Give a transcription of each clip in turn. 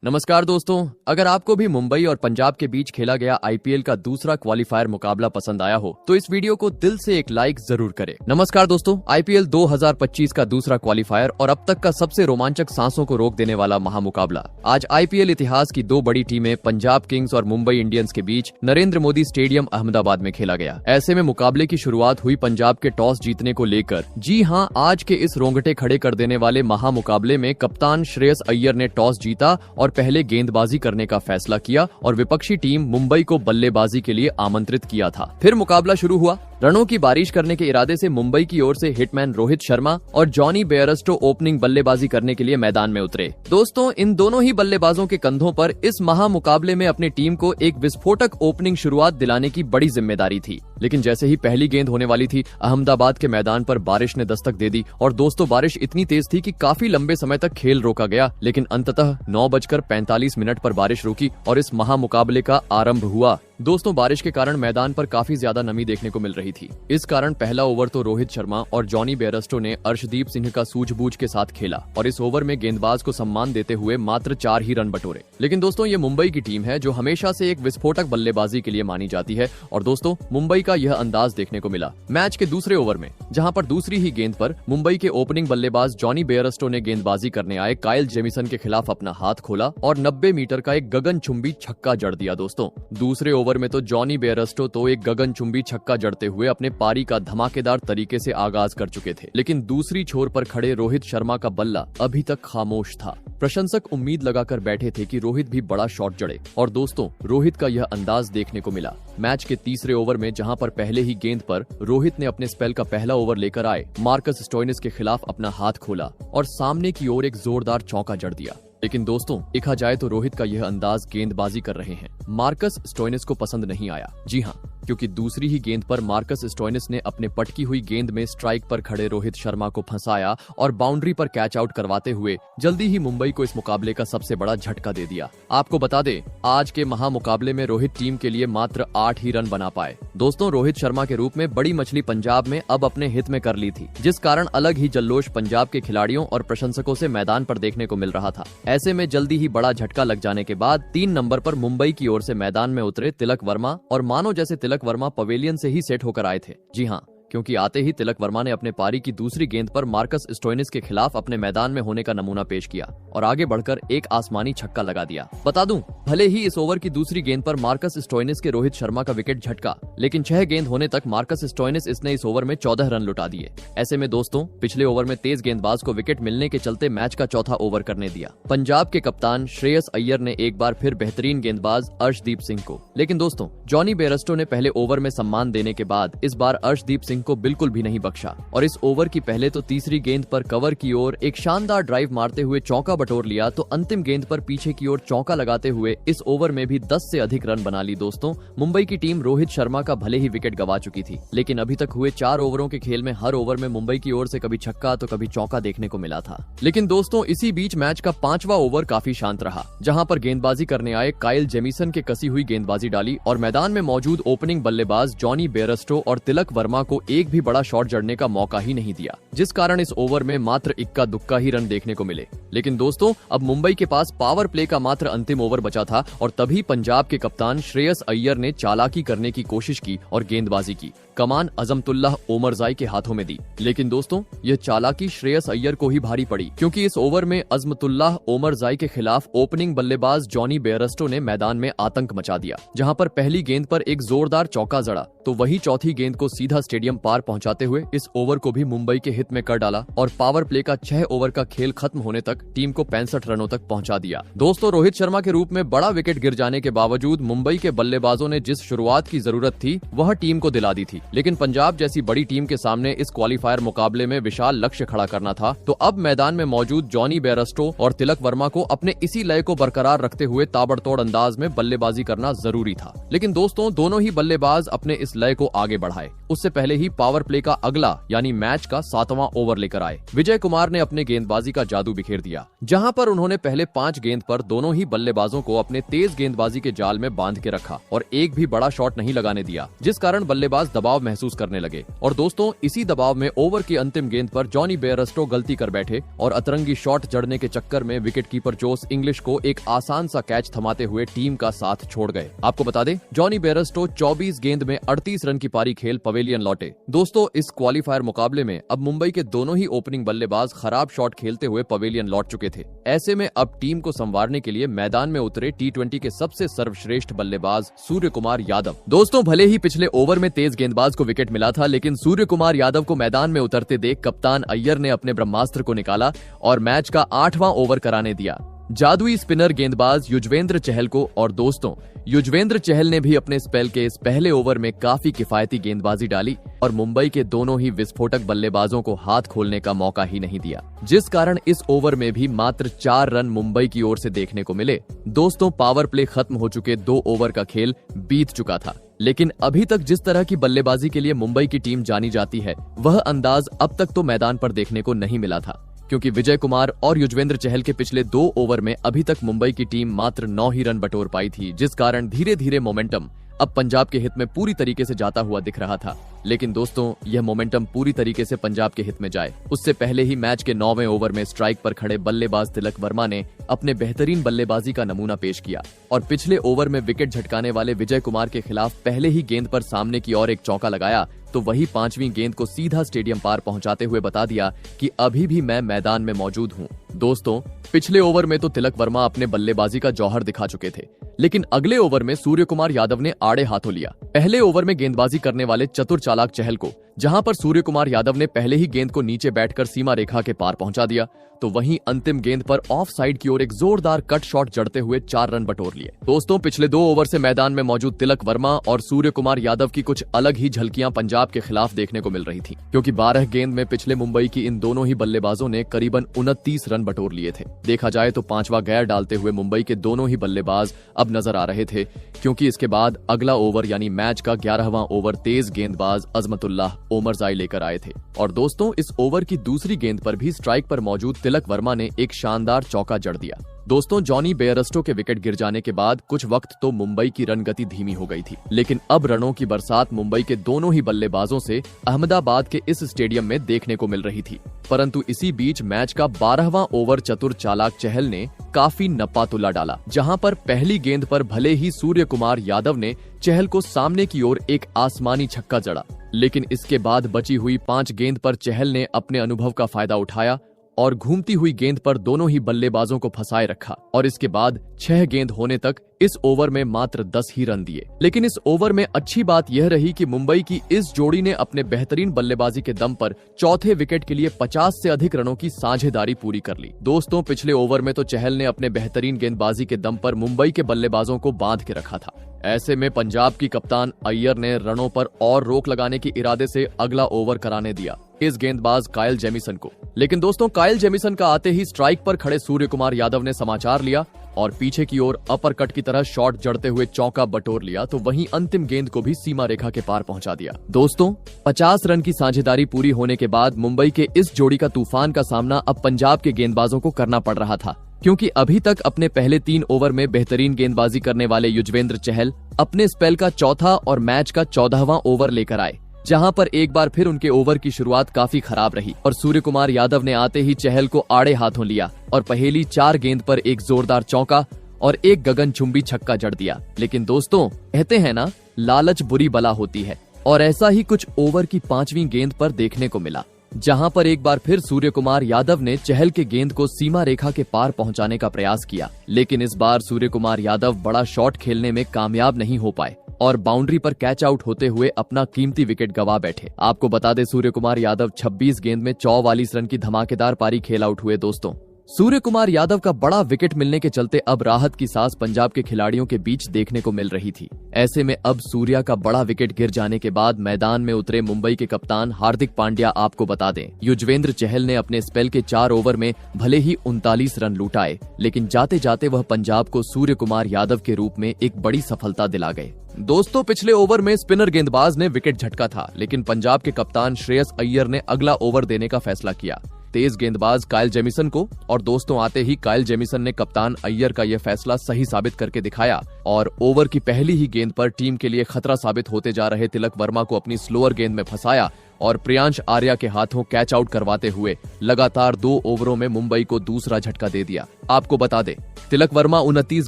नमस्कार दोस्तों, अगर आपको भी मुंबई और पंजाब के बीच खेला गया आईपीएल का दूसरा क्वालिफायर मुकाबला पसंद आया हो तो इस वीडियो को दिल से एक लाइक जरूर करें। नमस्कार दोस्तों, आईपीएल 2025 का दूसरा क्वालिफायर और अब तक का सबसे रोमांचक सांसों को रोक देने वाला महामुकाबला आज आईपीएल इतिहास की दो बड़ी टीमें पंजाब किंग्स और मुंबई इंडियंस के बीच नरेंद्र मोदी स्टेडियम अहमदाबाद में खेला गया। ऐसे में मुकाबले की शुरुआत हुई पंजाब के टॉस जीतने को लेकर। जी हां, आज के इस रोंगटे खड़े कर देने वाले महामुकाबले में कप्तान श्रेयस अय्यर ने टॉस जीता और पहले गेंदबाजी करने का फैसला किया और विपक्षी टीम मुंबई को बल्लेबाजी के लिए आमंत्रित किया था। फिर मुकाबला शुरू हुआ। रनों की बारिश करने के इरादे से मुंबई की ओर से हिटमैन रोहित शर्मा और जॉनी बेयरस्टो ओपनिंग बल्लेबाजी करने के लिए मैदान में उतरे। दोस्तों, इन दोनों ही बल्लेबाजों के कंधों पर इस महामुकाबले में अपनी टीम को एक विस्फोटक ओपनिंग शुरुआत दिलाने की बड़ी जिम्मेदारी थी। लेकिन जैसे ही पहली गेंद होने वाली थी, अहमदाबाद के मैदान पर बारिश ने दस्तक दे दी और दोस्तों बारिश इतनी तेज थी कि काफी लंबे समय तक खेल रोका गया। लेकिन अंततः 9:45 पर बारिश रुकी और इस महामुकाबले का आरंभ हुआ। दोस्तों, बारिश के कारण मैदान पर काफी ज्यादा नमी देखने को मिल रही थी। इस कारण पहला ओवर तो रोहित शर्मा और जॉनी बेयरस्टो ने अर्शदीप सिंह का सूझबूझ के साथ खेला और इस ओवर में गेंदबाज को सम्मान देते हुए मात्र 4 ही रन बटोरे। लेकिन दोस्तों, ये मुंबई की टीम है जो हमेशा से एक विस्फोटक बल्लेबाजी के लिए मानी जाती है और दोस्तों मुंबई का यह अंदाज देखने को मिला। मैच के दूसरे ओवर में जहां पर दूसरी ही गेंद पर मुंबई के ओपनिंग बल्लेबाज जॉनी बेयरस्टो ने गेंदबाजी करने आए काइल जेमिसन के खिलाफ अपना हाथ खोला और 90 मीटर का एक गगनचुंबी छक्का जड़ दिया। दोस्तों, दूसरे ओवर में तो जॉनी बेयरस्टो तो एक गगनचुंबी छक्का जड़ते हुए अपने पारी का धमाकेदार तरीके से आगाज कर चुके थे। लेकिन दूसरी छोर पर खड़े रोहित शर्मा का बल्ला अभी तक खामोश था। प्रशंसक उम्मीद लगाकर बैठे थे कि रोहित भी बड़ा शॉट जड़े और दोस्तों रोहित का यह अंदाज देखने को मिला। मैच के तीसरे ओवर में जहां पर पहले ही गेंद पर रोहित ने अपने स्पेल का पहला ओवर लेकर आए मार्कस स्टोइनिस के खिलाफ अपना हाथ खोला और सामने की ओर एक जोरदार चौका जड़ दिया। लेकिन दोस्तों, देखा जाए तो रोहित का यह अंदाज गेंदबाजी कर रहे हैं मार्कस स्टोइनिस को पसंद नहीं आया। जी हां, क्योंकि दूसरी ही गेंद पर मार्कस स्टोइनिस ने अपने पटकी हुई गेंद में स्ट्राइक पर खड़े रोहित शर्मा को फंसाया और बाउंड्री पर कैच आउट करवाते हुए जल्दी ही मुंबई को इस मुकाबले का सबसे बड़ा झटका दे दिया। आपको बता दें, आज के महामुकाबले में रोहित टीम के लिए मात्र 8 ही रन बना पाए। दोस्तों, रोहित शर्मा के रूप में बड़ी मछली पंजाब में अब अपने हित में कर ली थी, जिस कारण अलग ही जल्लोष पंजाब के खिलाड़ियों और प्रशंसकों से मैदान पर देखने को मिल रहा था। ऐसे में जल्दी ही बड़ा झटका लग जाने के बाद 3 नंबर पर मुंबई की ओर से मैदान में उतरे तिलक वर्मा और मानो जैसे तिलक वर्मा पवेलियन से ही सेट होकर आए थे। जी हां, क्योंकि आते ही तिलक वर्मा ने अपने पारी की दूसरी गेंद पर मार्कस स्टोइनिस के खिलाफ अपने मैदान में होने का नमूना पेश किया और आगे बढ़कर एक आसमानी छक्का लगा दिया। बता दूं, भले ही इस ओवर की दूसरी गेंद पर मार्कस स्टोइनिस के रोहित शर्मा का विकेट झटका, लेकिन 6 गेंद होने तक मार्कस स्टोइनिस इसने इस ओवर में 14 रन लुटा दिए। ऐसे में दोस्तों, पिछले ओवर में तेज गेंदबाज को विकेट मिलने के चलते मैच का चौथा ओवर करने दिया पंजाब के कप्तान श्रेयस अय्यर ने एक बार फिर बेहतरीन गेंदबाज अर्शदीप सिंह को। लेकिन दोस्तों, जॉनी बेयरस्टो ने पहले ओवर में सम्मान देने के बाद इस बार अर्शदीप सिंह को बिल्कुल भी नहीं बख्शा और इस ओवर की पहले तो तीसरी गेंद पर कवर की ओर एक शानदार ड्राइव मारते हुए चौका बटोर लिया तो अंतिम गेंद पर पीछे की ओर चौका लगाते हुए इस ओवर में भी 10 से अधिक रन बना ली। दोस्तों, मुंबई की टीम रोहित शर्मा का भले ही विकेट गवा चुकी थी, लेकिन अभी तक हुए 4 ओवरों के खेल में हर ओवर में मुंबई की ओर से कभी छक्का तो कभी चौका देखने को मिला था। लेकिन दोस्तों, इसी बीच मैच का 5वां ओवर काफी शांत रहा, जहां पर गेंदबाजी करने आए काइल जेमिसन के कसी हुई गेंदबाजी डाली और मैदान में मौजूद ओपनिंग बल्लेबाज जॉनी बेयरस्टो और तिलक वर्मा को एक भी बड़ा शॉट जड़ने का मौका ही नहीं दिया, जिस कारण इस ओवर में मात्र इक्का दुक्का ही रन देखने को मिले। लेकिन दोस्तों, अब मुंबई के पास पावर प्ले का मात्र अंतिम ओवर बचा था और तभी पंजाब के कप्तान श्रेयस अय्यर ने चालाकी करने की कोशिश की और गेंदबाजी की। कमान अजमतुल्लाह ओमरजाई के हाथों में दी। लेकिन दोस्तों, यह चालाकी श्रेयस अय्यर को ही भारी पड़ी, क्योंकि इस ओवर में अजमतुल्लाह ओमरजाई के खिलाफ ओपनिंग बल्लेबाज जॉनी बेयरस्टो ने मैदान में आतंक मचा दिया। जहां पर पहली गेंद पर एक जोरदार चौका जड़ा तो वही चौथी गेंद को सीधा स्टेडियम पार पहुंचाते हुए इस ओवर को भी मुंबई के हित में कर डाला और पावर प्ले का 6 ओवर का खेल खत्म होने तक टीम को 65 रनों तक पहुंचा दिया। दोस्तों, रोहित शर्मा के रूप में बड़ा विकेट गिर जाने के बावजूद मुंबई के बल्लेबाजों ने जिस शुरुआत की जरूरत थी वह टीम को दिला दी थी। लेकिन पंजाब जैसी बड़ी टीम के सामने इस क्वालिफायर मुकाबले में विशाल लक्ष्य खड़ा करना था, तो अब मैदान में मौजूद जॉनी बेयरस्टो और तिलक वर्मा को अपने इसी लय को बरकरार रखते हुए ताबड़तोड़ अंदाज में बल्लेबाजी करना जरूरी था। लेकिन दोस्तों, दोनों ही बल्लेबाज अपने इस लय को आगे बढ़ाए। उससे पहले ही पावर प्ले का अगला यानी मैच का 7वां ओवर लेकर आए। विजय कुमार ने अपने गेंदबाजी का जादू बिखेर दिया, जहां पर उन्होंने पहले 5 गेंद पर दोनों ही बल्लेबाजों को अपने तेज गेंदबाजी के जाल में बांध के रखा और एक भी बड़ा शॉट नहीं लगाने दिया, जिस कारण बल्लेबाज दबाव महसूस करने लगे। और दोस्तों, इसी दबाव में ओवर की अंतिम गेंद पर जॉनी बेयरस्टो गलती कर बैठे और अतरंगी शॉट जड़ने के चक्कर में विकेटकीपर जोस इंग्लिश को एक आसान सा कैच थमाते हुए टीम का साथ छोड़ गए। आपको बता दें, जॉनी बेयरस्टो 24 गेंद में 38 रन की पारी खेल पवेलियन लौटे। दोस्तों, इस क्वालीफायर मुकाबले में अब मुंबई के दोनों ही ओपनिंग बल्लेबाज खराब शॉट खेलते हुए पवेलियन लौट चुके थे। ऐसे में अब टीम को संवारने के लिए मैदान में उतरे T20 के सबसे सर्वश्रेष्ठ बल्लेबाज सूर्य कुमार यादव। दोस्तों, भले ही पिछले ओवर में तेज गेंदबाज को विकेट मिला था, लेकिन सूर्य कुमार यादव को मैदान में उतरते देख कप्तान अय्यर ने अपने ब्रह्मास्त्र को निकाला और मैच का 8वां ओवर कराने दिया जादुई स्पिनर गेंदबाज युजवेंद्र चहल को। और दोस्तों, युजवेंद्र चहल ने भी अपने स्पेल के इस पहले ओवर में काफी किफायती गेंदबाजी डाली और मुंबई के दोनों ही विस्फोटक बल्लेबाजों को हाथ खोलने का मौका ही नहीं दिया, जिस कारण इस ओवर में भी मात्र 4 रन मुंबई की ओर से देखने को मिले। दोस्तों, पावर प्ले खत्म हो चुके 2 ओवर का खेल बीत चुका था, लेकिन अभी तक जिस तरह की बल्लेबाजी के लिए मुंबई की टीम जानी जाती है, वह अंदाज अब तक तो मैदान पर देखने को नहीं मिला था, क्योंकि विजय कुमार और युजवेंद्र चहल के पिछले 2 ओवर में अभी तक मुंबई की टीम मात्र 9 ही रन बटोर पाई थी, जिस कारण धीरे धीरे मोमेंटम अब पंजाब के हित में पूरी तरीके से जाता हुआ दिख रहा था। लेकिन दोस्तों, यह मोमेंटम पूरी तरीके से पंजाब के हित में जाए, उससे पहले ही मैच के 9वें ओवर में स्ट्राइक पर खड़े बल्लेबाज तिलक वर्मा ने अपने बेहतरीन बल्लेबाजी का नमूना पेश किया और पिछले ओवर में विकेट झटकाने वाले विजय कुमार के खिलाफ पहले ही गेंद पर सामने की ओर एक चौका लगाया, तो वही 5वीं गेंद को सीधा स्टेडियम पार पहुंचाते हुए बता दिया कि अभी भी मैं मैदान में मौजूद हूं। दोस्तों, पिछले ओवर में तो तिलक वर्मा अपने बल्लेबाजी का जौहर दिखा चुके थे, लेकिन अगले ओवर में सूर्य कुमार यादव ने आड़े हाथों लिया। पहले ओवर में गेंदबाजी करने वाले चतुर चालाक चहल को, जहां पर सूर्य कुमार यादव ने पहले ही गेंद को नीचे बैठकर सीमा रेखा के पार पहुंचा दिया, तो वहीं अंतिम गेंद पर ऑफ साइड की ओर एक जोरदार कट शॉट जड़ते हुए 4 रन बटोर लिए। दोस्तों, पिछले 2 ओवर से मैदान में मौजूद तिलक वर्मा और सूर्य कुमार यादव की कुछ अलग ही झलकियां पंजाब के खिलाफ देखने को मिल रही थी, क्योंकि 12 गेंद में पिछले मुंबई की इन दोनों ही बल्लेबाजों ने करीबन 29 रन बटोर लिए थे। देखा जाए तो 5वां गैर डालते हुए मुंबई के दोनों ही बल्लेबाज अब नजर आ रहे थे, क्योंकि इसके बाद अगला ओवर यानी मैच का 11वां ओवर तेज गेंदबाज अजमतुल्लाह ओमरजाई लेकर आए थे। और दोस्तों, इस ओवर की दूसरी गेंद पर भी स्ट्राइक पर मौजूद तिलक वर्मा ने एक शानदार चौका जड़ दिया। दोस्तों, जॉनी बेयरस्टो के विकेट गिर जाने के बाद कुछ वक्त तो मुंबई की रन गति धीमी हो गई थी, लेकिन अब रनों की बरसात मुंबई के दोनों ही बल्लेबाजों से अहमदाबाद के इस स्टेडियम में देखने को मिल रही थी। परंतु इसी बीच मैच का 12वां ओवर चतुर चालाक चहल ने काफी नपा तुला डाला, जहां पर पहली गेंद पर भले ही सूर्य कुमार यादव ने चहल को सामने की ओर एक आसमानी छक्का जड़ा, लेकिन इसके बाद बची हुई 5 गेंद पर चहल ने अपने अनुभव का फायदा उठाया और घूमती हुई गेंद पर दोनों ही बल्लेबाजों को फंसाए रखा और इसके बाद 6 गेंद होने तक इस ओवर में मात्र 10 ही रन दिए। लेकिन इस ओवर में अच्छी बात यह रही कि मुंबई की इस जोड़ी ने अपने बेहतरीन बल्लेबाजी के दम पर चौथे विकेट के लिए 50 से अधिक रनों की साझेदारी पूरी कर ली। दोस्तों, पिछले ओवर में तो चहल ने अपने बेहतरीन गेंदबाजी के दम पर मुंबई के बल्लेबाजों को बांध के रखा था। ऐसे में पंजाब की कप्तान अय्यर ने रनों पर और रोक लगाने के इरादे से अगला ओवर कराने दिया इस गेंदबाज कायल जेमिसन को। लेकिन दोस्तों, कायल जेमिसन का आते ही स्ट्राइक पर खड़े सूर्य कुमार यादव ने समाचार लिया और पीछे की ओर अपर कट की तरह शॉट जड़ते हुए चौका बटोर लिया, तो वहीं अंतिम गेंद को भी सीमा रेखा के पार पहुंचा दिया। दोस्तों, 50 रन की साझेदारी पूरी होने के बाद मुंबई के इस जोड़ी का तूफान का सामना अब पंजाब के गेंदबाजों को करना पड़ रहा था, क्योंकि अभी तक अपने पहले 3 ओवर में बेहतरीन गेंदबाजी करने वाले युजवेंद्र चहल अपने स्पेल का चौथा और मैच का 14वां ओवर लेकर आए, जहां पर एक बार फिर उनके ओवर की शुरुआत काफी खराब रही और सूर्य कुमार यादव ने आते ही चहल को आड़े हाथों लिया और पहली 4 गेंद पर एक जोरदार चौका और एक गगनचुंबी छक्का जड़ दिया। लेकिन दोस्तों, कहते हैं ना, लालच बुरी बला होती है, और ऐसा ही कुछ ओवर की 5वीं गेंद पर देखने को मिला, जहां पर एक बार फिर सूर्य कुमार यादव ने चहल के गेंद को सीमा रेखा के पार पहुंचाने का प्रयास किया, लेकिन इस बार सूर्य कुमार यादव बड़ा शॉट खेलने में कामयाब नहीं हो पाए और बाउंड्री पर कैच आउट होते हुए अपना कीमती विकेट गवा बैठे। आपको बता दें, सूर्य कुमार यादव 26 गेंद में 44 रन की धमाकेदार पारी खेल आउट हुए दोस्तों, सूर्य कुमार यादव का बड़ा विकेट मिलने के चलते अब राहत की सांस पंजाब के खिलाड़ियों के बीच देखने को मिल रही थी। ऐसे में अब सूर्या का बड़ा विकेट गिर जाने के बाद मैदान में उतरे मुंबई के कप्तान हार्दिक पांड्या। आपको बता दें, युजवेंद्र चहल ने अपने स्पेल के 4 ओवर में भले ही 39 रन लुटाए, लेकिन जाते जाते वह पंजाब को सूर्य कुमार यादव के रूप में एक बड़ी सफलता दिला गए। दोस्तों, पिछले ओवर में स्पिनर गेंदबाज ने विकेट झटका था, लेकिन पंजाब के कप्तान श्रेयस अय्यर ने अगला ओवर देने का फैसला किया तेज गेंदबाज काइल जेमिसन को। और दोस्तों, आते ही काइल जेमिसन ने कप्तान अय्यर का यह फैसला सही साबित करके दिखाया और ओवर की पहली ही गेंद पर टीम के लिए खतरा साबित होते जा रहे तिलक वर्मा को अपनी स्लोअर गेंद में फंसाया और प्रियांश आर्या के हाथों कैच आउट करवाते हुए लगातार 2 ओवरों में मुंबई को दूसरा झटका दे दिया। आपको बता दें, तिलक वर्मा 29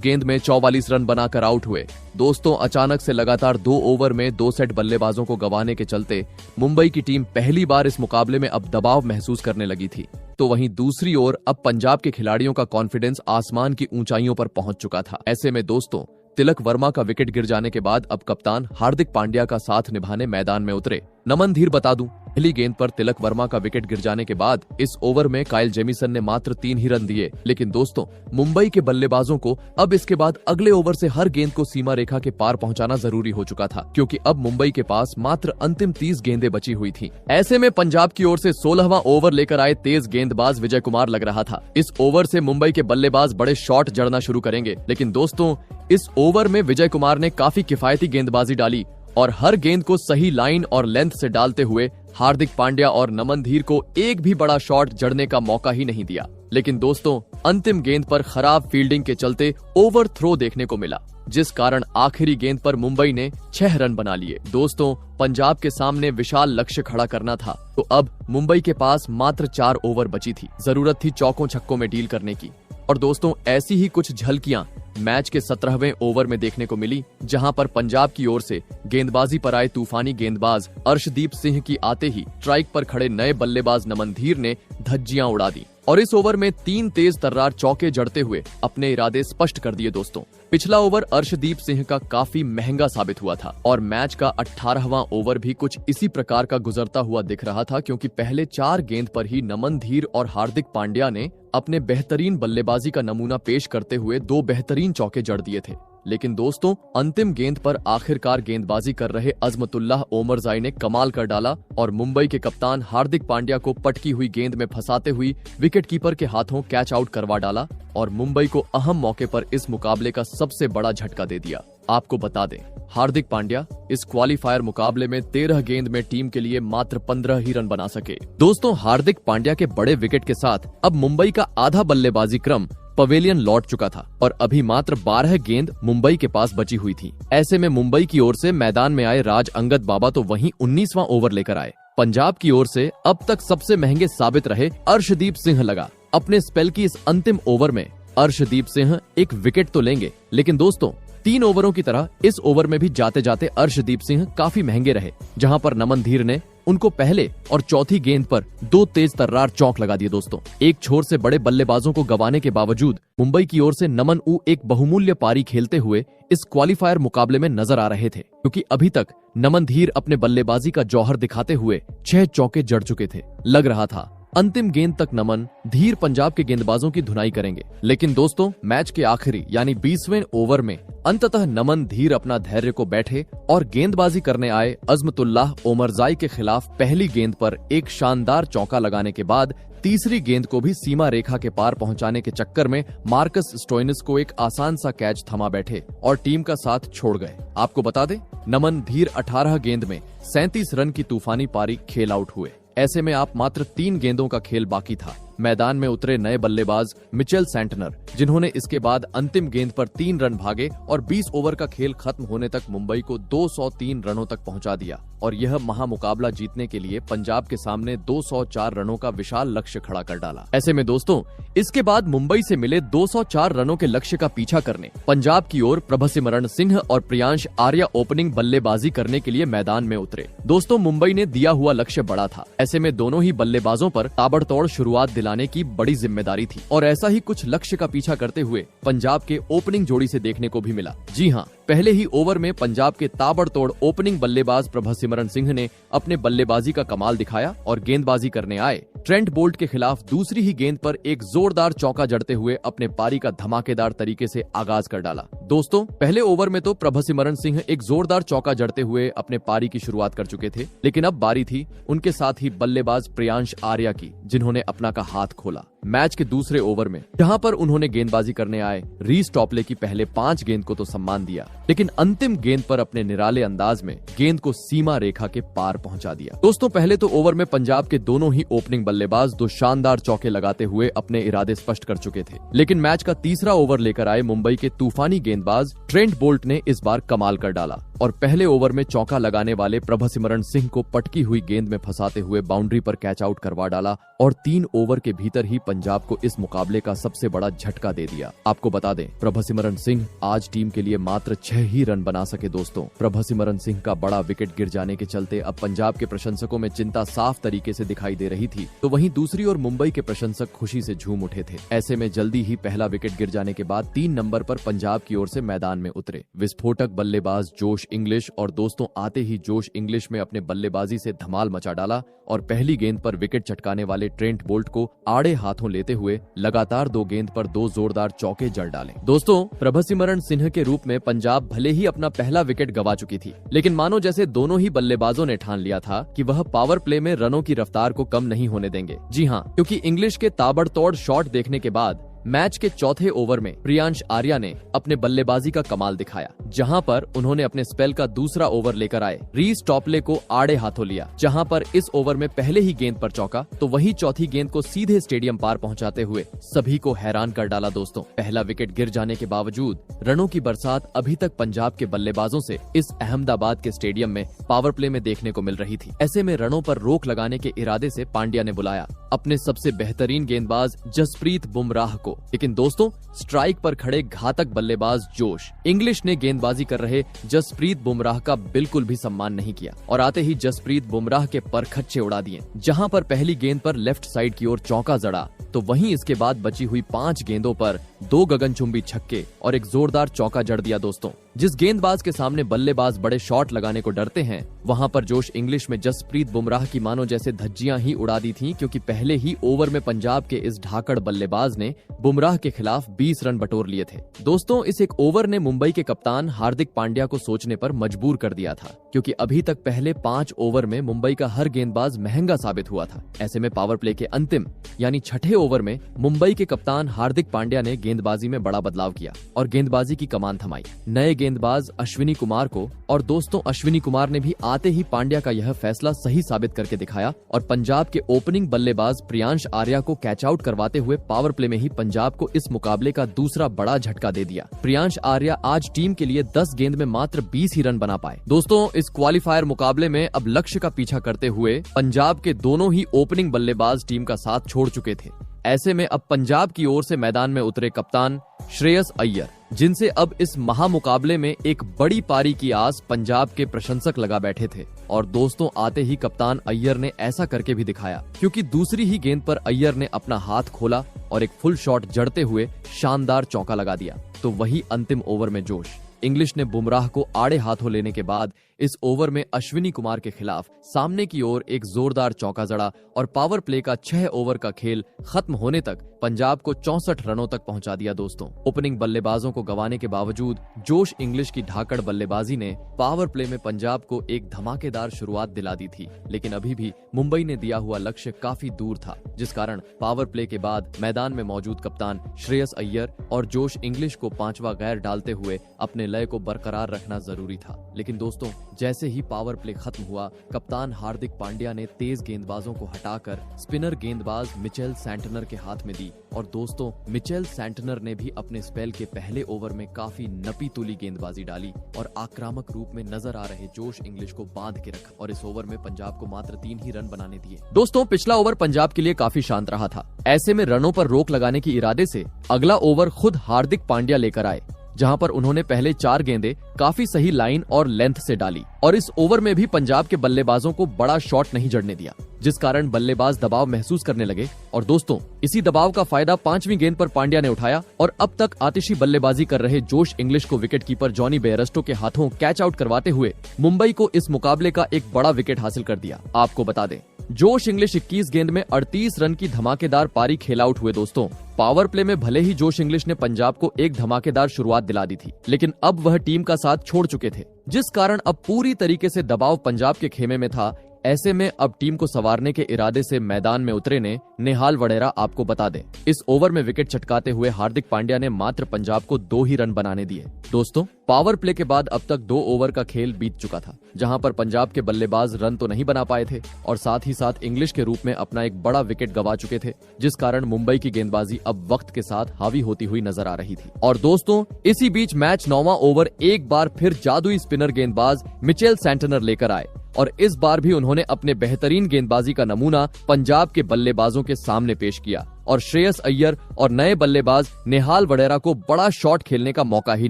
गेंद में 44 रन बनाकर आउट हुए। दोस्तों, अचानक से लगातार 2 ओवर में 2 सेट बल्लेबाजों को गंवाने के चलते मुंबई की टीम पहली बार इस मुकाबले में अब दबाव महसूस करने लगी थी। तो वहीं दूसरी ओर अब पंजाब के खिलाड़ियों का कॉन्फिडेंस आसमान की ऊंचाइयों पर पहुंच चुका था। ऐसे में दोस्तों, तिलक वर्मा का विकेट गिर जाने के बाद अब कप्तान हार्दिक पांड्या का साथ निभाने मैदान में उतरे नमन धीर। बता दूं, पहली गेंद पर तिलक वर्मा का विकेट गिर जाने के बाद इस ओवर में काइल जेमिसन ने मात्र 3 ही रन दिए, लेकिन दोस्तों, मुंबई के बल्लेबाजों को अब इसके बाद अगले ओवर से हर गेंद को सीमा रेखा के पार पहुंचाना जरूरी हो चुका था, क्योंकि अब मुंबई के पास मात्र अंतिम 30 गेंदें बची हुई थी। ऐसे में पंजाब की ओर से 16वां ओवर लेकर आए तेज गेंदबाज विजय कुमार लग रहा था। इस ओवर से मुंबई के बल्लेबाज बड़े शॉट जड़ना शुरू करेंगे, लेकिन दोस्तों, इस ओवर में विजय कुमार ने काफी किफायती गेंदबाजी डाली और हर गेंद को सही लाइन और लेंथ से डालते हुए हार्दिक पांड्या और नमन धीर को एक भी बड़ा शॉट जड़ने का मौका ही नहीं दिया। लेकिन दोस्तों, अंतिम गेंद पर खराब फील्डिंग के चलते ओवर थ्रो देखने को मिला, जिस कारण आखिरी गेंद पर मुंबई ने 6 रन बना लिए। दोस्तों, पंजाब के सामने विशाल लक्ष्य खड़ा करना था, तो अब मुंबई के पास मात्र 4 ओवर बची थी। जरूरत थी चौकों छक्कों में डील करने की। और दोस्तों, ऐसी ही कुछ झलकियां मैच के 17वें ओवर में देखने को मिली, जहां पर पंजाब की ओर से गेंदबाजी पर आए तूफानी गेंदबाज अर्शदीप सिंह की आते ही स्ट्राइक पर खड़े नए बल्लेबाज नमन धीर ने धज्जियां उड़ा दी और इस ओवर में 3 तेज तर्रार चौके जड़ते हुए अपने इरादे स्पष्ट कर दिए। दोस्तों, पिछला ओवर अर्शदीप सिंह का काफी महंगा साबित हुआ था और मैच का 18वां ओवर भी कुछ इसी प्रकार का गुजरता हुआ दिख रहा था, क्योंकि पहले 4 गेंद पर ही नमन धीर और हार्दिक पांड्या ने अपने बेहतरीन बल्लेबाजी का नमूना पेश करते हुए 2 बेहतरीन चौके जड़ दिए थे। लेकिन दोस्तों, अंतिम गेंद पर आखिरकार गेंदबाजी कर रहे अजमतुल्लाह ओमरजाई ने कमाल कर डाला और मुंबई के कप्तान हार्दिक पांड्या को पटकी हुई गेंद में फंसाते हुए विकेटकीपर के हाथों कैच आउट करवा डाला और मुंबई को अहम मौके पर इस मुकाबले का सबसे बड़ा झटका दे दिया। आपको बता दें, हार्दिक पांड्या इस क्वालीफायर मुकाबले में 13 गेंद में टीम के लिए मात्र 15 ही रन बना सके। दोस्तों, हार्दिक पांड्या के बड़े विकेट के साथ अब मुंबई का आधा बल्लेबाजी क्रम पवेलियन लौट चुका था और अभी मात्र 12 गेंद मुंबई के पास बची हुई थी। ऐसे में मुंबई की ओर से मैदान में आए राज अंगद बाबा तो वहीं 19वां ओवर लेकर आए। पंजाब की ओर से अब तक सबसे महंगे साबित रहे अर्शदीप सिंह लगा। अपने स्पेल की इस अंतिम ओवर में अर्शदीप सिंह एक विकेट तो लेंगे, लेकिन दोस्तों, 3 ओवरों की तरह इस ओवर में भी जाते जाते अर्शदीप सिंह काफी महंगे रहे, जहां पर नमन धीर ने उनको पहले और चौथी गेंद पर 2 तेज तर्रार चौक लगा दिए। दोस्तों, एक छोर से बड़े बल्लेबाजों को गंवाने के बावजूद मुंबई की ओर से नमन ऊ एक बहुमूल्य पारी खेलते हुए इस क्वालीफायर मुकाबले में नजर आ रहे थे, क्योंकि अभी तक नमन धीर अपने बल्लेबाजी का जौहर दिखाते हुए 6 चौके जड़ चुके थे। लग रहा था अंतिम गेंद तक नमन धीर पंजाब के गेंदबाजों की धुनाई करेंगे, लेकिन दोस्तों, मैच के आखिरी यानी 20वें ओवर में अंततः नमन धीर अपना धैर्य को बैठे और गेंदबाजी करने आए अजमतुल्लाह ओमरजाई के खिलाफ पहली गेंद पर एक शानदार चौका लगाने के बाद तीसरी गेंद को भी सीमा रेखा के पार पहुंचाने के चक्कर में मार्कस स्टोइनिस को एक आसान सा कैच थमा बैठे और टीम का साथ छोड़ गए। आपको बता दें, नमन धीर 18 गेंद में 37 रन की तूफानी पारी खेल आउट हुए। ऐसे में आप मात्र 3 गेंदों का खेल बाकी था। मैदान में उतरे नए बल्लेबाज मिचेल सैंटनर, जिन्होंने इसके बाद अंतिम गेंद पर 3 रन भागे और 20 ओवर का खेल खत्म होने तक मुंबई को 203 रनों तक पहुंचा दिया और यह महामुकाबला जीतने के लिए पंजाब के सामने 204 रनों का विशाल लक्ष्य खड़ा कर डाला। ऐसे में दोस्तों, इसके बाद मुंबई से मिले 204 रनों के लक्ष्य का पीछा करने पंजाब की ओर प्रभसिमरण सिंह और प्रियांश आर्या ओपनिंग बल्लेबाजी करने के लिए मैदान में उतरे। दोस्तों, मुंबई ने दिया हुआ लक्ष्य बड़ा था। ऐसे में दोनों ही बल्लेबाजों पर ताबड़तोड़ शुरुआत दिलाने की बड़ी जिम्मेदारी थी और ऐसा ही कुछ लक्ष्य का पीछा करते हुए पंजाब के ओपनिंग जोड़ी से देखने को भी मिला। जी हाँ, पहले ही ओवर में पंजाब के ताबड़तोड़ ओपनिंग बल्लेबाज प्रभसिमरन सिंह ने अपने बल्लेबाजी का कमाल दिखाया और गेंदबाजी करने आए ट्रेंट बोल्ट के खिलाफ दूसरी ही गेंद पर एक जोरदार चौका जड़ते हुए अपने पारी का धमाकेदार तरीके से आगाज कर डाला। दोस्तों, पहले ओवर में तो प्रभसिमरन सिंह एक जोरदार चौका जड़ते हुए अपने पारी की शुरुआत कर चुके थे, लेकिन अब बारी थी उनके साथ ही बल्लेबाज प्रियांश आर्या की, जिन्होंने अपना का हाथ खोला। मैच के दूसरे ओवर में जहां पर उन्होंने गेंदबाजी करने आए रीस टॉपले की पहले 5 गेंद को तो सम्मान दिया, लेकिन अंतिम गेंद पर अपने निराले अंदाज में गेंद को सीमा रेखा के पार पहुंचा दिया। दोस्तों, पहले तो ओवर में पंजाब के दोनों ही ओपनिंग बल्लेबाज 2 शानदार चौके लगाते हुए अपने इरादे स्पष्ट कर चुके थे, लेकिन मैच का तीसरा ओवर लेकर आए मुंबई के तूफानी गेंदबाज ट्रेंट बोल्ट ने इस बार कमाल कर डाला और पहले ओवर में चौका लगाने वाले प्रभसिमरन सिंह को पटकी हुई गेंद में फंसाते हुए बाउंड्री पर कैच आउट करवा डाला और 3 ओवर के भीतर ही पंजाब को इस मुकाबले का सबसे बड़ा झटका दे दिया। आपको बता दें, प्रभसिमरन सिंह आज टीम के लिए मात्र 6 ही रन बना सके। दोस्तों, प्रभसिमरन सिंह का बड़ा विकेट गिर जाने के चलते अब पंजाब के प्रशंसकों में चिंता साफ तरीके से दिखाई दे रही थी, तो वहीं दूसरी ओर मुंबई के प्रशंसक खुशी से झूम उठे थे। ऐसे में जल्दी ही पहला विकेट गिर जाने के बाद 3 नंबर पर पंजाब की ओर से मैदान में उतरे विस्फोटक बल्लेबाज जोश इंग्लिश, और दोस्तों आते ही जोश इंग्लिश में अपने बल्लेबाजी से धमाल मचा डाला और पहली गेंद पर विकेट चटकाने वाले ट्रेंट बोल्ट को आड़े हाथों लेते हुए लगातार 2 गेंद पर 2 जोरदार चौके जड़ डाले। दोस्तों, प्रभसिमरन सिंह के रूप में पंजाब भले ही अपना पहला विकेट गवा चुकी थी, लेकिन मानो जैसे दोनों ही बल्लेबाजों ने ठान लिया था कि वह पावर प्ले में रनों की रफ्तार को कम नहीं होने देंगे। जी हाँ, क्योंकि इंग्लिश के ताबड़तोड़ शॉट देखने के बाद मैच के चौथे ओवर में प्रियांश आर्या ने अपने बल्लेबाजी का कमाल दिखाया, जहां पर उन्होंने अपने स्पेल का दूसरा ओवर लेकर आए रीस टॉपले को आड़े हाथों लिया, जहां पर इस ओवर में पहले ही गेंद पर चौका तो वही चौथी गेंद को सीधे स्टेडियम पार पहुंचाते हुए सभी को हैरान कर डाला। दोस्तों, पहला विकेट गिर जाने के बावजूद रनों की बरसात अभी तक पंजाब के बल्लेबाजों से इस अहमदाबाद के स्टेडियम में पावर प्ले में देखने को मिल रही थी। ऐसे में रनों पर रोक लगाने के इरादे से पांड्या ने बुलाया अपने सबसे बेहतरीन गेंदबाज जसप्रीत बुमराह को, लेकिन दोस्तों स्ट्राइक पर खड़े घातक बल्लेबाज जोश इंग्लिश ने गेंदबाजी कर रहे जसप्रीत बुमराह का बिल्कुल भी सम्मान नहीं किया और आते ही जसप्रीत बुमराह के परखच्चे उड़ा दिए। जहां पर पहली गेंद पर लेफ्ट साइड की ओर चौका जड़ा तो वहीं इसके बाद बची हुई 5 गेंदों पर 2 गगनचुंबी छक्के और एक जोरदार चौका जड़ दिया। दोस्तों, जिस गेंदबाज के सामने बल्लेबाज बड़े शॉट लगाने को डरते हैं, वहां पर जोश इंग्लिश में जसप्रीत बुमराह की मानो जैसे धज्जियां ही उड़ा दी थीं, क्योंकि पहले ही ओवर में पंजाब के इस ढाकड़ बल्लेबाज ने बुमराह के खिलाफ 20 रन बटोर लिए थे। दोस्तों, इस एक ओवर ने मुंबई के कप्तान हार्दिक पांड्या को सोचने पर मजबूर कर दिया था, क्योंकि अभी तक पहले 5 ओवर में मुंबई का हर गेंदबाज महंगा साबित हुआ था। ऐसे में पावर प्ले के अंतिम यानी छठे ओवर में मुंबई के कप्तान हार्दिक पांड्या ने गेंदबाजी में बड़ा बदलाव किया और गेंदबाजी की कमान थमाई नए गेंदबाज अश्विनी कुमार को। और दोस्तों, अश्विनी कुमार ने भी आते ही पांड्या का यह फैसला सही साबित करके दिखाया और पंजाब के ओपनिंग बल्लेबाज प्रियांश आर्या को कैच आउट करवाते हुए पावर प्ले में ही पंजाब को इस मुकाबले का दूसरा बड़ा झटका दे दिया। प्रियांश आर्या आज टीम के लिए 10 गेंद में मात्र 20 ही रन बना पाए। दोस्तों, इस क्वालिफायर मुकाबले में अब लक्ष्य का पीछा करते हुए पंजाब के दोनों ही ओपनिंग बल्लेबाज टीम का साथ छोड़ चुके थे। ऐसे में अब पंजाब की ओर से मैदान में उतरे कप्तान श्रेयस अय्यर, जिनसे अब इस महामुकाबले में एक बड़ी पारी की आस पंजाब के प्रशंसक लगा बैठे थे। और दोस्तों, आते ही कप्तान अय्यर ने ऐसा करके भी दिखाया, क्योंकि दूसरी ही गेंद पर अय्यर ने अपना हाथ खोला और एक फुल शॉट जड़ते हुए शानदार चौका लगा दिया। तो वही अंतिम ओवर में जोश इंग्लिश ने बुमराह को आड़े हाथों लेने के बाद इस ओवर में अश्विनी कुमार के खिलाफ सामने की ओर एक जोरदार चौका जड़ा और पावर प्ले का 6 ओवर का खेल खत्म होने तक पंजाब को 64 रनों तक पहुंचा दिया। दोस्तों, ओपनिंग बल्लेबाजों को गंवाने के बावजूद जोश इंग्लिश की ढाकड़ बल्लेबाजी ने पावर प्ले में पंजाब को एक धमाकेदार शुरुआत दिला दी थी, लेकिन अभी भी मुंबई ने दिया हुआ लक्ष्य काफी दूर था, जिस कारण पावर प्ले के बाद मैदान में मौजूद कप्तान श्रेयस अय्यर और जोश इंग्लिश को 5वां गैर डालते हुए अपने लय को बरकरार रखना जरूरी था। लेकिन दोस्तों, जैसे ही पावर प्ले खत्म हुआ, कप्तान हार्दिक पांड्या ने तेज गेंदबाजों को हटाकर स्पिनर गेंदबाज मिचेल सैंटनर के हाथ में दी। और दोस्तों, मिचेल सैंटनर ने भी अपने स्पेल के पहले ओवर में काफी नपी तुली गेंदबाजी डाली और आक्रामक रूप में नजर आ रहे जोश इंग्लिश को बांध के रखा और इस ओवर में पंजाब को मात्र 3 ही रन बनाने दिए। दोस्तों, पिछला ओवर पंजाब के लिए काफी शांत रहा था। ऐसे में रनों पर रोक लगाने की इरादे से अगला ओवर खुद हार्दिक पांड्या लेकर आए, जहां पर उन्होंने पहले 4 गेंदें काफी सही लाइन और लेंथ से डाली और इस ओवर में भी पंजाब के बल्लेबाजों को बड़ा शॉट नहीं जड़ने दिया, जिस कारण बल्लेबाज दबाव महसूस करने लगे। और दोस्तों, इसी दबाव का फायदा 5वीं गेंद पर पांड्या ने उठाया और अब तक आतिशी बल्लेबाजी कर रहे जोश इंग्लिश को विकेटकीपर जॉनी बेयरस्टो के हाथों कैच आउट करवाते हुए मुंबई को इस मुकाबले का एक बड़ा विकेट हासिल कर दिया। आपको बता दें, जोश इंग्लिश 21 गेंद में 38 रन की धमाकेदार पारी खेल आउट हुए। दोस्तों, पावर प्ले में भले ही जोश इंग्लिश ने पंजाब को एक धमाकेदार शुरुआत दिला दी थी, लेकिन अब वह टीम का साथ छोड़ चुके थे, जिस कारण अब पूरी तरीके से दबाव पंजाब के खेमे में था। ऐसे में अब टीम को संवारने के इरादे से मैदान में उतरे ने नेहाल वडेरा। आपको बता दें, इस ओवर में विकेट चटकाते हुए हार्दिक पांड्या ने मात्र पंजाब को 2 ही रन बनाने दिए। दोस्तों, पावर प्ले के बाद अब तक 2 ओवर का खेल बीत चुका था, जहां पर पंजाब के बल्लेबाज रन तो नहीं बना पाए थे और साथ ही साथ इंग्लिश के रूप में अपना एक बड़ा विकेट गंवा चुके थे, जिस कारण मुंबई की गेंदबाजी अब वक्त के साथ हावी होती हुई नजर आ रही थी। और दोस्तों, इसी बीच मैच 9वां ओवर एक बार फिर जादुई स्पिनर गेंदबाज मिचेल सैंटनर लेकर आए और इस बार भी उन्होंने अपने बेहतरीन गेंदबाजी का नमूना पंजाब के बल्लेबाजों के सामने पेश किया और श्रेयस अय्यर और नए बल्लेबाज नेहाल वडेरा को बड़ा शॉट खेलने का मौका ही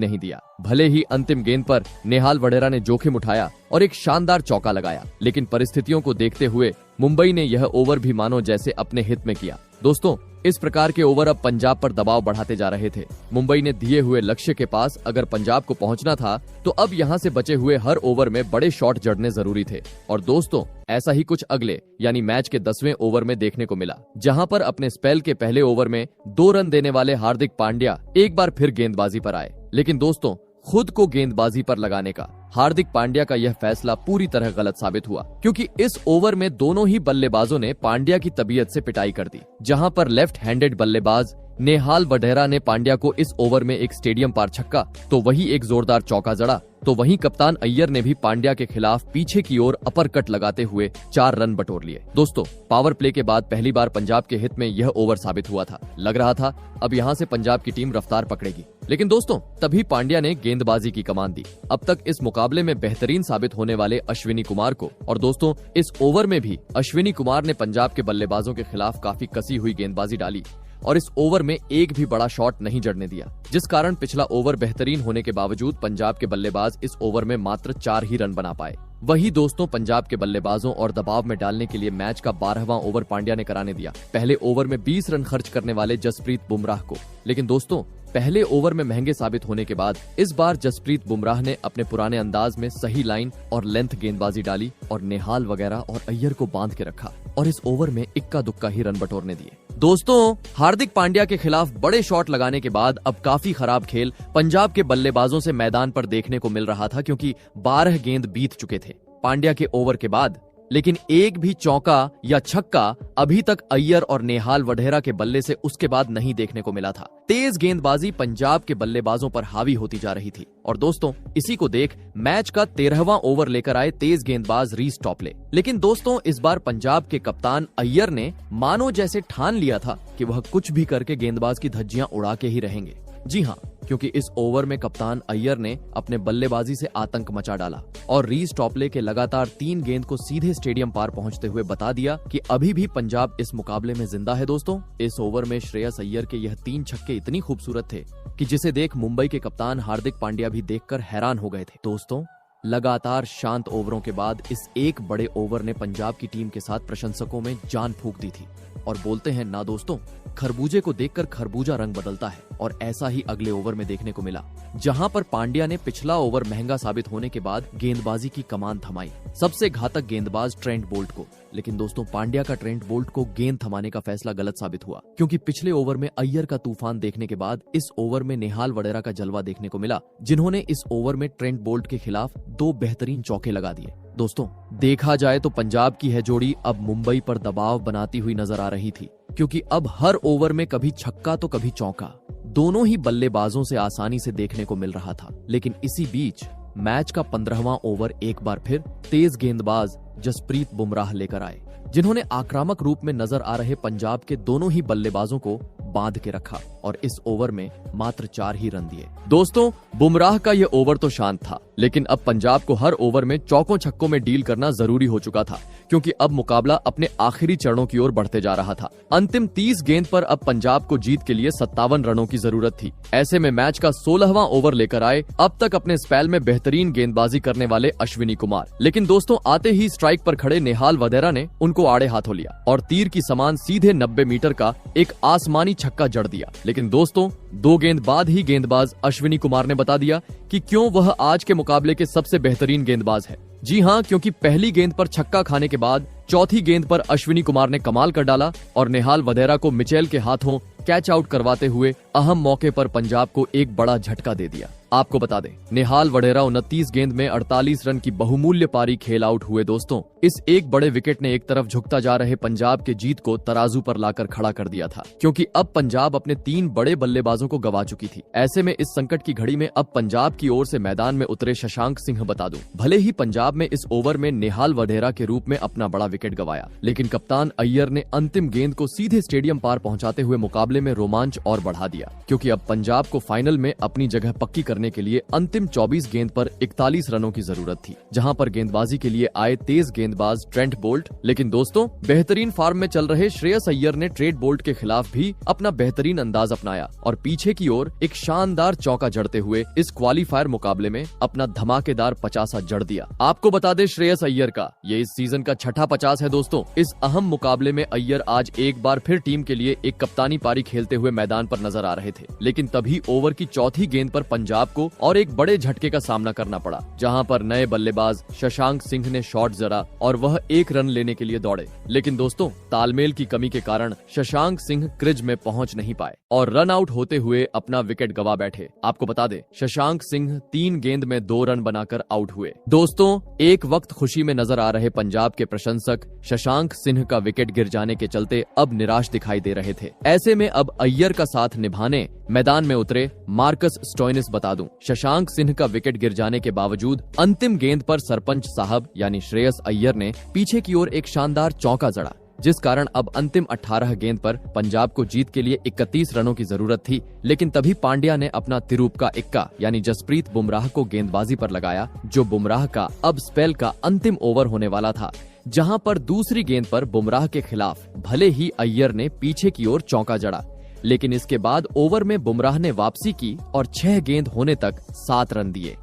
नहीं दिया। भले ही अंतिम गेंद पर नेहाल वडेरा ने जोखिम उठाया और एक शानदार चौका लगाया, लेकिन परिस्थितियों को देखते हुए मुंबई ने यह ओवर भी मानो जैसे अपने हित में किया। दोस्तों, इस प्रकार के ओवर अब पंजाब पर दबाव बढ़ाते जा रहे थे। मुंबई ने दिए हुए लक्ष्य के पास अगर पंजाब को पहुंचना था तो अब यहां से बचे हुए हर ओवर में बड़े शॉट जड़ने जरूरी थे। और दोस्तों, ऐसा ही कुछ अगले यानी मैच के 10वें ओवर में देखने को मिला, जहां पर अपने स्पेल के पहले ओवर में 2 रन देने वाले हार्दिक पांड्या एक बार फिर गेंदबाजी पर आए। लेकिन दोस्तों, खुद को गेंदबाजी पर लगाने का हार्दिक पांड्या का यह फैसला पूरी तरह गलत साबित हुआ, क्योंकि इस ओवर में दोनों ही बल्लेबाजों ने पांड्या की तबीयत से पिटाई कर दी। जहां पर लेफ्ट हैंडेड बल्लेबाज नेहाल वडेरा ने पांड्या को इस ओवर में एक स्टेडियम पार छक्का तो वही एक जोरदार चौका जड़ा, तो वहीं कप्तान अय्यर ने भी पांड्या के खिलाफ पीछे की ओर अपरकट लगाते हुए 4 रन बटोर लिए। दोस्तों, पावर प्ले के बाद पहली बार पंजाब के हित में यह ओवर साबित हुआ था। लग रहा था अब यहां से पंजाब की टीम रफ्तार पकड़ेगी, लेकिन दोस्तों तभी पांड्या ने गेंदबाजी की कमान दी। अब तक इस मुकाबले में बेहतरीन साबित होने वाले अश्विनी कुमार को, और दोस्तों इस ओवर में भी अश्विनी कुमार ने पंजाब के बल्लेबाजों के खिलाफ काफी कसी हुई गेंदबाजी डाली और इस ओवर में एक भी बड़ा शॉट नहीं जड़ने दिया, जिस कारण पिछला ओवर बेहतरीन होने के बावजूद पंजाब के बल्लेबाज इस ओवर में मात्र 4 ही रन बना पाए। वही दोस्तों, पंजाब के बल्लेबाजों और दबाव में डालने के लिए मैच का 12वां ओवर पांड्या ने कराने दिया, पहले ओवर में 20 रन खर्च करने वाले जसप्रीत बुमराह को। लेकिन दोस्तों, पहले ओवर में महंगे साबित होने के बाद इस बार जसप्रीत बुमराह ने अपने पुराने अंदाज में सही लाइन और लेंथ गेंदबाजी डाली और नेहाल वगैरह और अय्यर को बांध के रखा और इस ओवर में इक्का दुक्का ही रन बटोरने दिए। दोस्तों, हार्दिक पांड्या के खिलाफ बड़े शॉट लगाने के बाद अब काफी खराब खेल पंजाब के बल्लेबाजों से मैदान पर देखने को मिल रहा था, क्योंकि 12 गेंद बीत चुके थे पांड्या के ओवर के बाद, लेकिन एक भी चौका या छक्का अभी तक अय्यर और नेहाल वडेरा के बल्ले से उसके बाद नहीं देखने को मिला था। तेज गेंदबाजी पंजाब के बल्लेबाजों पर हावी होती जा रही थी और दोस्तों इसी को देख मैच का 13वां ओवर लेकर आए तेज गेंदबाज रीस टॉपले। लेकिन दोस्तों इस बार पंजाब के कप्तान अय्यर ने मानो जैसे ठान लिया था कि वह कुछ भी करके गेंदबाज की धज्जियां उड़ा के ही रहेंगे। जी हाँ, क्योंकि इस ओवर में कप्तान अय्यर ने अपने बल्लेबाजी से आतंक मचा डाला और रीस टॉपले के लगातार 3 गेंद को सीधे स्टेडियम पार पहुंचते हुए बता दिया कि अभी भी पंजाब इस मुकाबले में जिंदा है। दोस्तों इस ओवर में श्रेयस अय्यर के यह 3 छक्के इतनी खूबसूरत थे कि जिसे देख मुंबई के कप्तान हार्दिक पांड्या भी देखकर हैरान हो गए थे। दोस्तों लगातार शांत ओवरों के बाद इस एक बड़े ओवर ने पंजाब की टीम के साथ प्रशंसकों में जान फूंक दी थी और बोलते हैं ना दोस्तों, खरबूजे को देखकर खरबूजा रंग बदलता है और ऐसा ही अगले ओवर में देखने को मिला, जहां पर पांड्या ने पिछला ओवर महंगा साबित होने के बाद गेंदबाजी की कमान थमाई सबसे घातक गेंदबाज ट्रेंट बोल्ट को। लेकिन दोस्तों पांड्या का ट्रेंट बोल्ट को गेंद थमाने का फैसला गलत साबित हुआ, क्योंकि पिछले ओवर में अय्यर का तूफान देखने के बाद इस ओवर में नेहाल वडेरा का जलवा देखने को मिला, जिन्होंने इस ओवर में ट्रेंट बोल्ट के खिलाफ 2 बेहतरीन चौके लगा दिए। दोस्तों देखा जाए तो पंजाब की यह जोड़ी अब मुंबई पर दबाव बनाती हुई नजर आ रही थी, क्योंकि अब हर ओवर में कभी छक्का तो कभी चौका दोनों ही बल्लेबाजों से आसानी से देखने को मिल रहा था। लेकिन इसी बीच मैच का 15वां ओवर एक बार फिर तेज गेंदबाज जसप्रीत बुमराह लेकर आए, जिन्होंने आक्रामक रूप में नजर आ रहे पंजाब के दोनों ही बल्लेबाजों को बांध के रखा और इस ओवर में मात्र 4 ही रन दिए। दोस्तों बुमराह का यह ओवर तो शांत था, लेकिन अब पंजाब को हर ओवर में चौकों छक्कों में डील करना जरूरी हो चुका था, क्योंकि अब मुकाबला अपने आखिरी चरणों की ओर बढ़ते जा रहा था। अंतिम 30 गेंद पर अब पंजाब को जीत के लिए 57 रनों की जरूरत थी। ऐसे में मैच का 16वां ओवर लेकर आए अब तक अपने स्पेल में बेहतरीन गेंदबाजी करने वाले अश्विनी कुमार। लेकिन दोस्तों आते ही स्ट्राइक पर खड़े नेहाल वधेरा ने उनको आड़े हाथों लिया और तीर की समान सीधे 90 मीटर का एक आसमानी छक्का जड़ दिया। लेकिन दोस्तों 2 गेंद बाद ही गेंदबाज अश्विनी कुमार ने बता दिया कि क्यों वह आज के मुकाबले के सबसे बेहतरीन गेंदबाज है। जी हां, क्योंकि पहली गेंद पर छक्का खाने के बाद चौथी गेंद पर अश्विनी कुमार ने कमाल कर डाला और नेहाल वधेरा को मिचेल के हाथों कैच आउट करवाते हुए अहम मौके पर पंजाब को एक बड़ा झटका दे दिया। आपको बता दें, नेहाल वधेरा 29 गेंद में 48 रन की बहुमूल्य पारी खेल आउट हुए। दोस्तों इस एक बड़े विकेट ने एक तरफ झुकता जा रहे पंजाब के जीत को तराजू पर लाकर खड़ा कर दिया था, क्योंकि अब पंजाब अपने 3 बड़े बल्लेबाजों को गवा चुकी थी। ऐसे में इस संकट की घड़ी में अब पंजाब की ओर से मैदान में उतरे शशांक सिंह बता दूं, भले ही पंजाब में इस ओवर में नेहाल वधेरा के रूप में अपना बड़ा विकेट गवाया, लेकिन कप्तान अय्यर ने अंतिम गेंद को सीधे स्टेडियम पार पहुंचाते हुए मुकाबले में रोमांच और बढ़ा दिया, क्योंकि अब पंजाब को फाइनल में अपनी जगह पक्की करने के लिए अंतिम 24 गेंद पर 41 रनों की जरूरत थी, जहां पर गेंदबाजी के लिए आए तेज गेंदबाज ट्रेंट बोल्ट। लेकिन दोस्तों बेहतरीन फॉर्म में चल रहे श्रेयस अय्यर ने ट्रेंट बोल्ट के खिलाफ भी अपना बेहतरीन अंदाज अपनाया और पीछे की ओर एक शानदार चौका जड़ते हुए इस क्वालीफायर मुकाबले में अपना धमाकेदार 50 जड़ दिया। आपको बता दें, श्रेयस अय्यर का ये इस सीजन का छठा 50 है। दोस्तों इस अहम मुकाबले में अय्यर आज एक बार फिर टीम के लिए एक कप्तानी पारी खेलते हुए मैदान पर नजर आ रहे थे, लेकिन तभी ओवर की चौथी गेंद पर पंजाब को और एक बड़े झटके का सामना करना पड़ा, जहां पर नए बल्लेबाज शशांक सिंह ने शॉट जड़ा और वह 1 रन लेने के लिए दौड़े। लेकिन दोस्तों तालमेल की कमी के कारण शशांक सिंह क्रीज में पहुंच नहीं पाए और रन आउट होते हुए अपना विकेट गवा बैठे। आपको बता दें, शशांक सिंह 3 गेंद में 2 रन बनाकर आउट हुए। दोस्तों एक वक्त खुशी में नजर आ रहे पंजाब के प्रशंसक शशांक सिंह का विकेट गिर जाने के चलते अब निराश दिखाई दे रहे थे। ऐसे में अब अय्यर का साथ निभाने मैदान में उतरे मार्कस स्टोइनिस बता दूं, शशांक सिंह का विकेट गिर जाने के बावजूद अंतिम गेंद पर सरपंच साहब यानी श्रेयस अय्यर ने पीछे की ओर एक शानदार चौका जड़ा, जिस कारण अब अंतिम 18 गेंद पर पंजाब को जीत के लिए 31 रनों की जरूरत थी। लेकिन तभी पांड्या ने अपना तिरुप का इक्का यानी जसप्रीत बुमराह को गेंदबाजी पर लगाया, जो बुमराह का अब स्पेल का अंतिम ओवर होने वाला था, जहां पर दूसरी गेंद पर बुमराह के खिलाफ भले ही अय्यर ने पीछे की ओर चौका जड़ा, लेकिन इसके बाद ओवर में बुमराह ने वापसी की और 6 गेंद होने तक 7 रन दिए,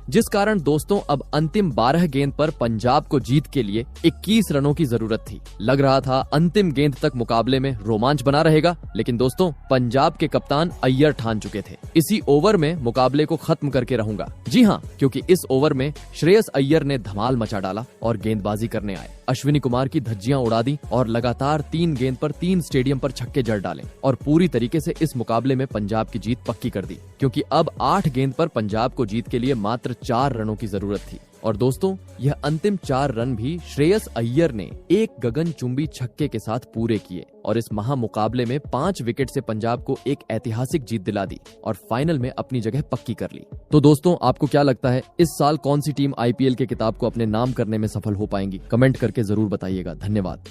जिस कारण दोस्तों अब अंतिम 12 गेंद पर पंजाब को जीत के लिए 21 रनों की जरूरत थी। लग रहा था अंतिम गेंद तक मुकाबले में रोमांच बना रहेगा, लेकिन दोस्तों पंजाब के कप्तान अय्यर ठान चुके थे, इसी ओवर में मुकाबले को खत्म करके रहूंगा। जी हां, क्योंकि इस ओवर में श्रेयस अय्यर ने धमाल मचा डाला और गेंदबाजी करने आए। अश्विनी कुमार की धज्जियां उड़ा दी और लगातार 3 गेंद पर 3 स्टेडियम पर छक्के जड़ डाले और पूरी तरीके से इस मुकाबले में पंजाब की जीत पक्की कर दी, क्योंकि अब 8 गेंद पर पंजाब को जीत के लिए मात्र 4 रनों की जरूरत थी। और दोस्तों यह अंतिम 4 रन भी श्रेयस अय्यर ने एक गगनचुंबी छक्के के साथ पूरे किए और इस महामुकाबले में 5 विकेट से पंजाब को एक ऐतिहासिक जीत दिला दी और फाइनल में अपनी जगह पक्की कर ली। तो दोस्तों आपको क्या लगता है, इस साल कौन सी टीम आईपीएल के किताब को अपने नाम करने में सफल हो पाएंगी? कमेंट करके जरूर बताइएगा। धन्यवाद।